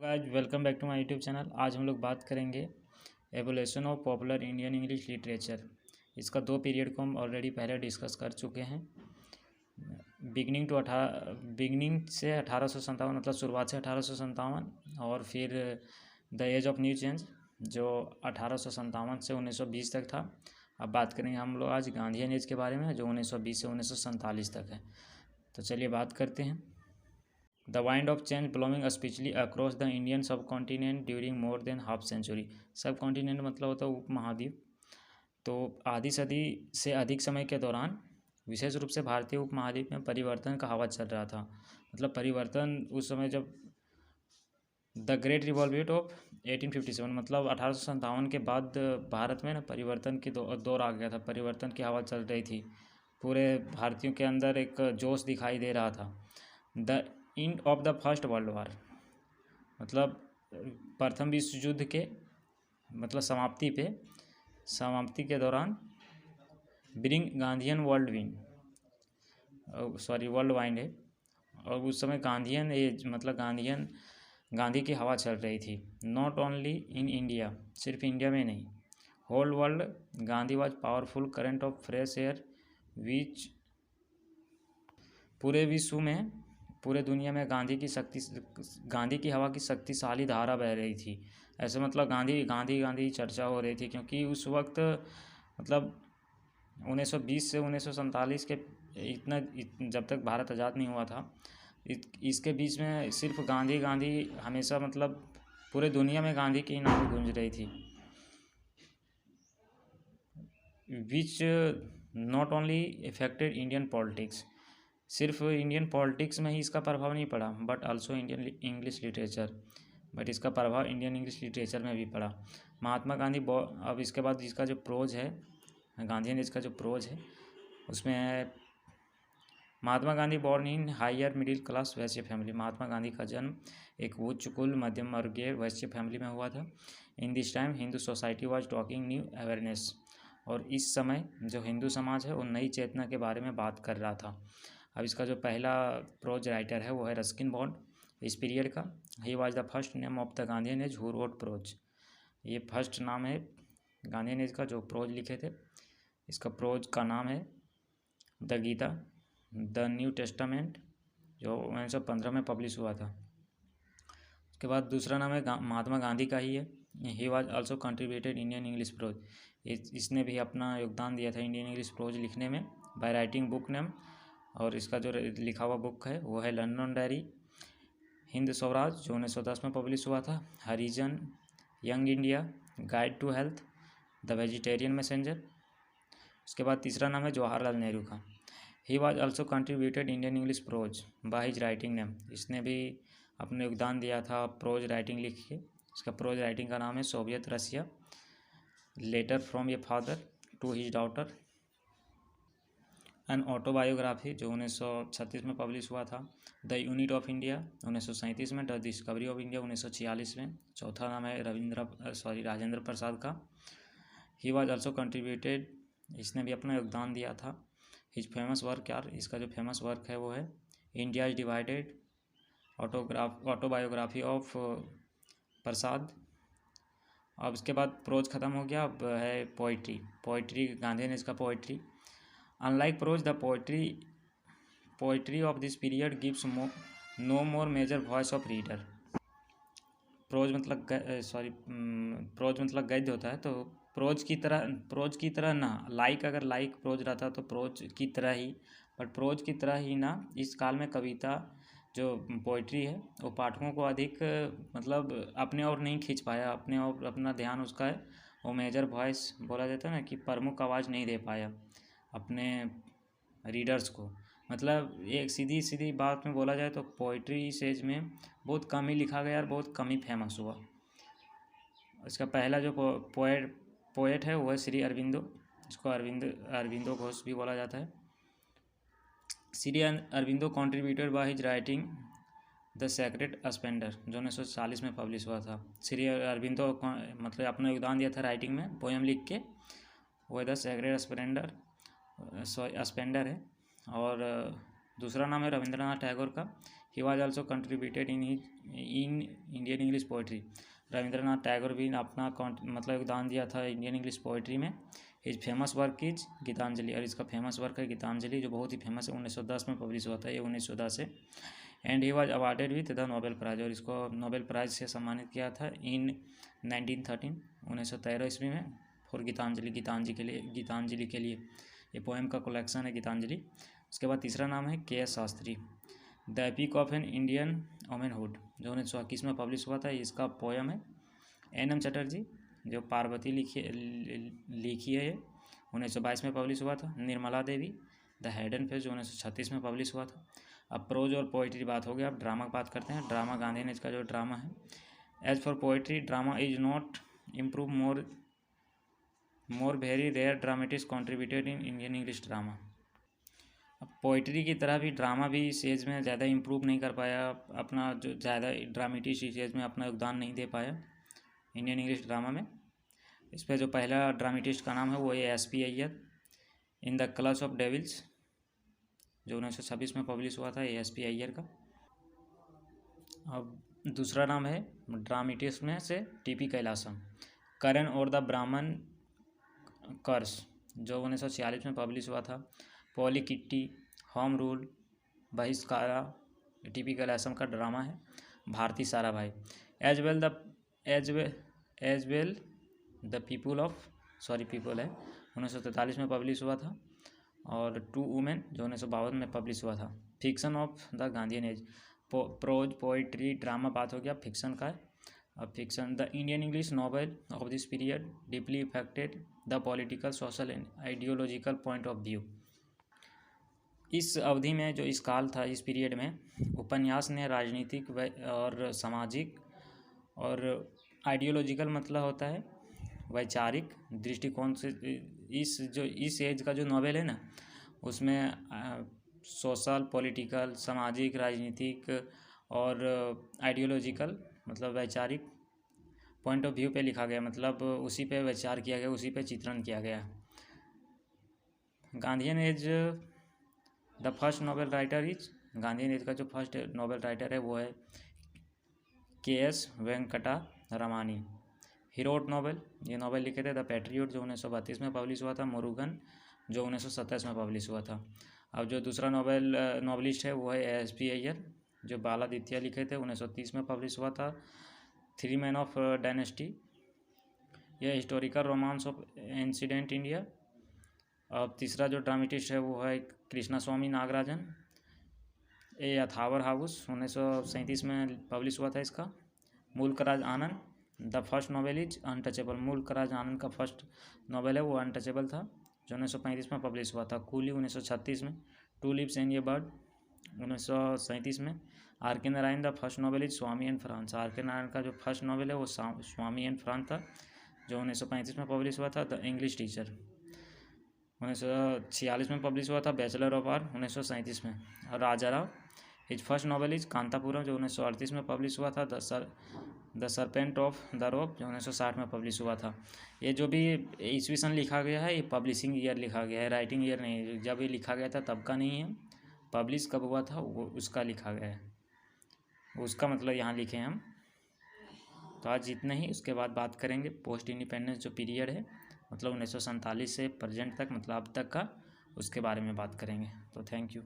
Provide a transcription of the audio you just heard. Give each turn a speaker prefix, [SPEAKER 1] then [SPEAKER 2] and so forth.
[SPEAKER 1] Guys welcome back to my YouTube channel. आज हम लोग बात करेंगे evolution of popular Indian English literature. इसका दो पीरियड को हम ऑलरेडी पहले डिस्कस कर चुके हैं। बिगनिंग से 1857 मतलब शुरुआत से 1857 और फिर the age of new change जो 1857 से 1920 तक था। अब बात करेंगे हम लोग आज गांधीयन एज के बारे में जो 1920 से 1947 तक है। तो चलिए बात करते हैं। The wind of change blowing speedily across the Indian subcontinent during more than half century। Subcontinent मतलब होता है उपमहाद्वीप। तो आधी सदी से अधिक समय के दौरान विशेष रूप से भारतीय उपमहाद्वीप में परिवर्तन का हवा चल रहा था। मतलब परिवर्तन उस समय जब द ग्रेट रिवॉल्यूट ऑफ 1857 मतलब 1857 के बाद भारत में ना परिवर्तन की दौर आ गया था। परिवर्तन की हवा चल रही थी। पूरे भारतीयों के अंदर एक जोश दिखाई दे रहा था। The end of the first world war मतलब प्रथम विश्व युद्ध के मतलब समाप्ति के दौरान ब्रिंग गांधीयन वर्ल्ड वाइंड है। और उस समय गांधीयन एज मतलब गांधी की हवा चल रही थी। नॉट ओनली इन इंडिया, सिर्फ इंडिया में नहीं, whole world Gandhi was powerful current of fresh air which पूरे विश्व में पूरे दुनिया में गांधी की हवा की शक्तिशाली धारा बह रही थी। ऐसे मतलब गांधी चर्चा हो रही थी क्योंकि उस वक्त मतलब 1920 से 1947 के जब तक भारत आज़ाद नहीं हुआ था इसके बीच में सिर्फ गांधी हमेशा मतलब पूरे दुनिया में गांधी की नाम गूंज रही थी। Which not only affected Indian politics, सिर्फ इंडियन पॉलिटिक्स में ही इसका प्रभाव नहीं पड़ा but also Indian English literature, but इसका प्रभाव इंडियन इंग्लिश लिटरेचर में भी पड़ा। महात्मा गांधी अब इसके बाद इसका जो प्रोज है गांधीयन इसका जो प्रोज है उसमें Mahatma Gandhi born in higher middle class Vaishya family. Mahatma Gandhi का जन्म एक उच्च कुल मध्यम वर्गीय वैश्य फैमिली में हुआ था। In this time Hindu society was talking new awareness, और इस समय जो हिंदू समाज है वो नई चेतना के बारे में बात कर रहा था। अब इसका जो पहला प्रोज राइटर है वो है रस्किन बॉन्ड इस पीरियड का। He was the first name of the Gandhian age who wrote prose. ये फर्स्ट नाम है गांधीयन एज का जो प्रोज लिखे थे। इसका प्रोज का नाम है the Gita, the New Testament जो 1915 में पब्लिश हुआ था। उसके बाद दूसरा नाम है महात्मा गांधी का ही है। ही was also contributed Indian English pros. इसने भी अपना योगदान दिया था इंडियन इंग्लिश प्रोज लिखने में बाय राइटिंग बुक नेम, और इसका जो लिखा हुआ बुक है वो है लंदन डायरी, हिंद स्वराज जो 1910 में पब्लिश हुआ था, Harijan, young India, guide to health, the vegetarian messenger. उसके बाद तीसरा नाम है जवाहरलाल नेहरू का। He was also contributed Indian English prose by his writing name. इसने भी अपना योगदान दिया था प्रोज राइटिंग लिख के। इसका प्रोज राइटिंग का नाम है Soviet Russia, letter from a father to his daughter, an autobiography जो 1936 में पब्लिश हुआ था, द यूनिट ऑफ इंडिया 1937 में, द डिस्कवरी ऑफ इंडिया 1946 में। चौथा नाम है राजेंद्र प्रसाद का। ही वाज आल्सो कंट्रीब्यूटेड, इसने भी अपना योगदान दिया था। हिज फेमस वर्क इसका जो फेमस वर्क है वो है India is divided, autobiography of Prasad. अब इसके बाद प्रोज ख़त्म हो गया, अब है पोइट्री गांधी ने इसका poetry. Unlike prose the poetry of this period gives no more major voice of reader. Prose मतलब गद्य होता है, तो प्रोज की तरह ना, अगर लाइक प्रोज रहता तो प्रोज की तरह ही, बट प्रोज की तरह ही ना, इस काल में कविता जो पोइट्री है वो पाठकों को अधिक मतलब अपने और नहीं खींच पाया, अपने और अपना ध्यान उसका है वो मेजर वॉइस बोला जाता है ना कि प्रमुख आवाज़ नहीं दे पाया अपने रीडर्स को। मतलब एक सीधी बात में बोला जाए तो पोइट्री सेज में बहुत कम ही लिखा गया और बहुत कम ही फेमस हुआ। इसका पहला जो पोएट है वो है श्री अरविंदो, इसको अरविंदो घोष भी बोला जाता है। Shri Aurobindo contributed bye his writing the sacred Splendor जो 1940 में पब्लिश हुआ था। श्री अरविंदो मतलब अपना योगदान दिया था राइटिंग में, पोएम लिख के, वो द सेक्रेड स्प्लेंडर है। और दूसरा नाम है रविंद्रनाथ टैगोर का, he was also contributed in Indian English poetry. Rabindranath Tagore भी अपना मतलब योगदान दिया था इंडियन इंग्लिश पोइट्री में। His famous work is Gitanjali, और इसका फेमस वर्क है गीतांजलि, जो बहुत ही फेमस है, 1910 में पब्लिश हुआ था ये, 1910 से। And he was awarded with the Nobel prize, और इसको नोबेल प्राइज से सम्मानित किया था इन 1913, 1913 ईस्वी में, फॉर गीतांजलि के लिए। ये पोएम का कलेक्शन है गीतांजलि। उसके बाद तीसरा नाम है K S. Shastri, the epic of an Indian womanhood, जो 1921 में पब्लिश हुआ था। इसका पोएम है। एन.एम. चटर्जी, जो पार्वती लिखी है, 1922 में पब्लिश हुआ था। Nirmala Devi, the Hayden face, जो 1936 में पब्लिश हुआ था। अब प्रोज और पोइट्री बात हो गया, अब ड्रामा की बात करते हैं। ड्रामा गांधी ने इसका जो ड्रामा है, as for poetry drama is not improve more very rare dramatist contributed in Indian English drama. अब पोइट्री की तरह भी ड्रामा भी इस एज में ज़्यादा इम्प्रूव नहीं कर पाया, अपना जो ज़्यादा ड्रामेटिस्ट इस एज में अपना योगदान नहीं दे पाया इंडियन इंग्लिश ड्रामा में। इस पर जो पहला ड्रामेटिस्ट का नाम है वो है S.P. Iyer, in the clutch of devils, जो 1926 में पब्लिश हुआ था, S.P. अय्यर का। अब दूसरा नाम है ड्रामेटिस्ट में से T.P. कैलासम, करण और द ब्राह्मण कर्स, जो 1946 में पब्लिश हुआ था। Poli Kitti, home rule, Bahishkara, T.P. Kailasam का ड्रामा है। Bharati Sarabhai, as well the people है, 1943 में पब्लिश हुआ था। और टू वुमेन, जो 1952 में पब्लिश हुआ था। Fiction of the Gandhian age, prose poetry drama बात हो गया, फिक्शन का है। अब fiction, the Indian English novel of this period deeply affected the political, social and ideological point of view. इस अवधि में, जो इस काल था, इस पीरियड में उपन्यास ने राजनीतिक और सामाजिक और आइडियोलॉजिकल मतलब होता है वैचारिक दृष्टिकोण से, इस एज का जो नॉवेल है ना, उसमें सोशल, पॉलिटिकल, सामाजिक, राजनीतिक और आइडियोलॉजिकल मतलब वैचारिक पॉइंट ऑफ व्यू पे लिखा गया, मतलब उसी पे विचार किया गया, उसी पे चित्रण किया गया। Gandhian age, the first Nobel writer is, Gandhian age का जो फर्स्ट नोबेल राइटर है वो है K S. Venkata Ramani. He wrote novel, ये नोवेल लिखे थे द पैट्रियट, जो 1932 में पब्लिश हुआ था। मुरुगन, जो 1927 में पब्लिश हुआ था। अब जो दूसरा नॉवलिस्ट है वो है S.P. अय्यर, जो बालादित्य लिखे थे, 1930 में पब्लिश हुआ था। थ्री मैन ऑफ डायनेस्टी, यह historical romance of ancient India. अब तीसरा जो ड्रामेटिस्ट है वो है कृष्णा स्वामी नागराजन, ए अथावर हाउस, 1937 में पब्लिश हुआ था इसका। Mulk Raj Anand, the first novel is untouchable, Mulk Raj Anand का फर्स्ट नॉवेल है वो अनटचेबल था, जो 1935 में पब्लिश हुआ था। कूली, 1936 में। Two lives and a bird, 1937 में। R.K. Narayan, the first novel is Swami and friends, R.K. Narayan का जो फर्स्ट नॉवेल है वो स्वामी एंड फ्रांस था, जो 1935 में पब्लिश हुआ था। द इंग्लिश टीचर, 1946 में पब्लिश हुआ था। बैचलर ऑफ आर्ट, 1937 में। और Raja Rao, his first novel is Kanthapuram, जो 1938 में पब्लिश हुआ था। The serpent of the rope, जो 1960 में पब्लिश हुआ था। ये जो भी ईस्वी सन लिखा गया है, ये पब्लिशिंग ईयर लिखा गया है, राइटिंग ईयर नहीं। जब ये लिखा गया था तब का नहीं है, पब्लिश कब हुआ था वो उसका लिखा गया है, उसका मतलब यहाँ लिखे हैं हम। तो आज इतना ही, उसके बाद बात करेंगे पोस्ट इंडिपेंडेंस जो पीरियड है, मतलब 1947 से प्रेजेंट तक, मतलब अब तक का, उसके बारे में बात करेंगे। तो थैंक यू।